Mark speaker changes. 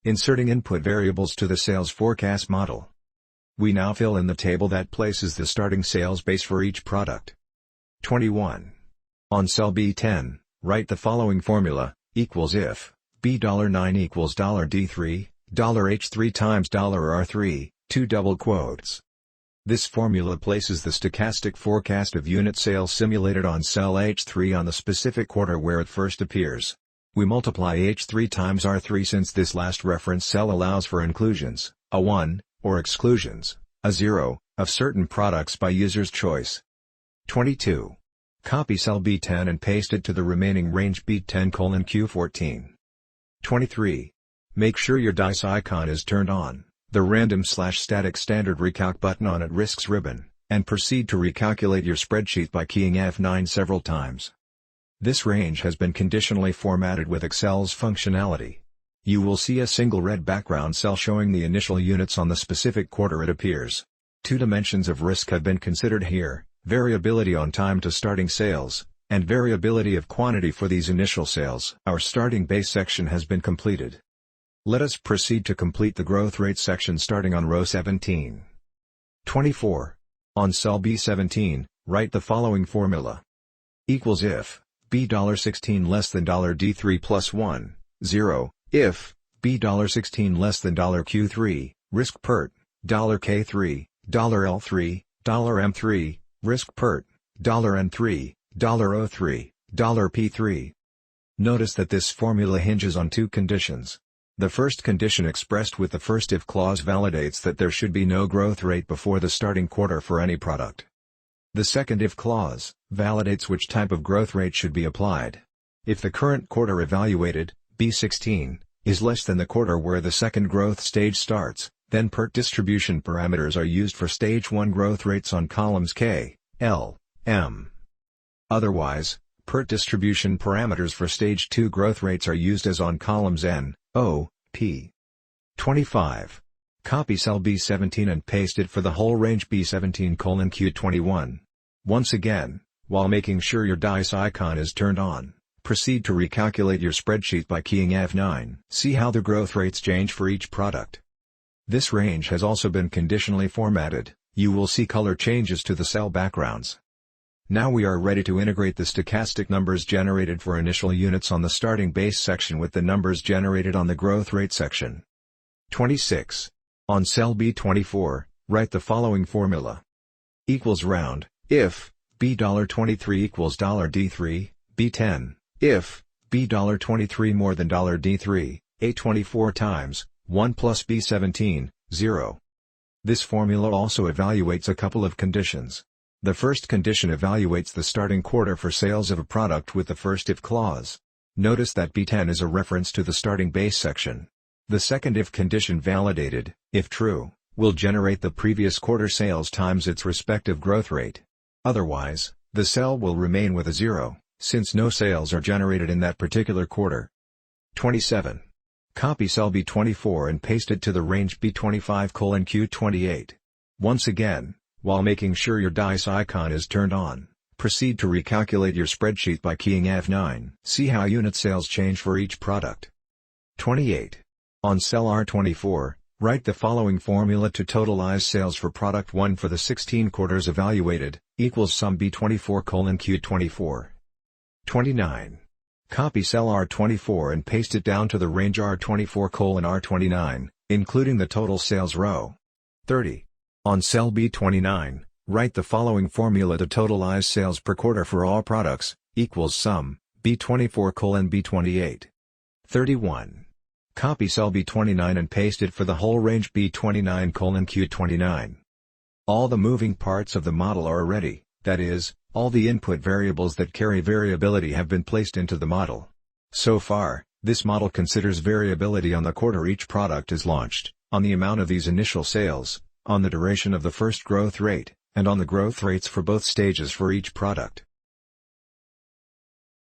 Speaker 1: Inserting input variables to the sales forecast model. We now fill in the table that places the starting sales base for each product. 21. On cell B10, write the following formula, equals if $9 equals $D3, $H3 times $R3, two double quotes. This formula places the stochastic forecast of unit sales simulated on cell H3 on the specific quarter where it first appears. We multiply H3 times R3 since this last reference cell allows for inclusions, a 1, or exclusions, a 0, of certain products by user's choice. 22. Copy cell B10 and paste it to the remaining range B10:Q14. 23. Make sure your dice icon is turned on, the random/static standard recalc button on at risks ribbon, and proceed to recalculate your spreadsheet by keying F9 several times. This range has been conditionally formatted with Excel's functionality. You will see a single red background cell showing the initial units on the specific quarter it appears. Two dimensions of risk have been considered here, variability on time to starting sales, and variability of quantity for these initial sales. Our starting base section has been completed. Let us proceed to complete the growth rate section starting on row 17. 24. On cell B17, write the following formula. Equals if $16 less than $D3 plus 1, 0, if $16 less than $Q3, risk PERT, $K3, $L3, $M3, risk PERT, $N3, $O3, $P3. Notice that this formula hinges on two conditions. The first condition expressed with the first if clause validates that there should be no growth rate before the starting quarter for any product. The second if clause validates which type of growth rate should be applied. If the current quarter evaluated, B16, is less than the quarter where the second growth stage starts, then PERT distribution parameters are used for stage 1 growth rates on columns K, L, M. Otherwise, PERT distribution parameters for stage 2 growth rates are used as on columns N, O, P. 25. Copy cell B17 and paste it for the whole range B17:Q21. Once again, while making sure your dice icon is turned on, proceed to recalculate your spreadsheet by keying F9. See how the growth rates change for each product. This range has also been conditionally formatted. You will see color changes to the cell backgrounds. Now we are ready to integrate the stochastic numbers generated for initial units on the starting base section with the numbers generated on the growth rate section. 26. On cell B24, write the following formula. Equals round, if $23 equals $D3, B10, if $23 more than $D3, A24 times, 1 plus B17, 0. This formula also evaluates a couple of conditions. The first condition evaluates the starting quarter for sales of a product with the first if clause. Notice that B10 is a reference to the starting base section. The second if condition validated, if true, will generate the previous quarter sales times its respective growth rate. Otherwise, the cell will remain with a 0, since no sales are generated in that particular quarter. 27. Copy cell B24 and paste it to the range B25:Q28. Once again, while making sure your dice icon is turned on, proceed to recalculate your spreadsheet by keying F9. See how unit sales change for each product. 28. On cell R24, write the following formula to totalize sales for product 1 for the 16 quarters evaluated, equals sum B24:Q24. 29. Copy cell R24 and paste it down to the range R24:R29, including the total sales row. 30. On cell B29, write the following formula to totalize sales per quarter for all products, equals sum B24:B28. 31. Copy cell B29 and paste it for the whole range B29:Q29. All the moving parts of the model are ready, that is, all the input variables that carry variability have been placed into the model. So far, this model considers variability on the quarter each product is launched, on the amount of these initial sales, on the duration of the first growth rate, and on the growth rates for both stages for each product.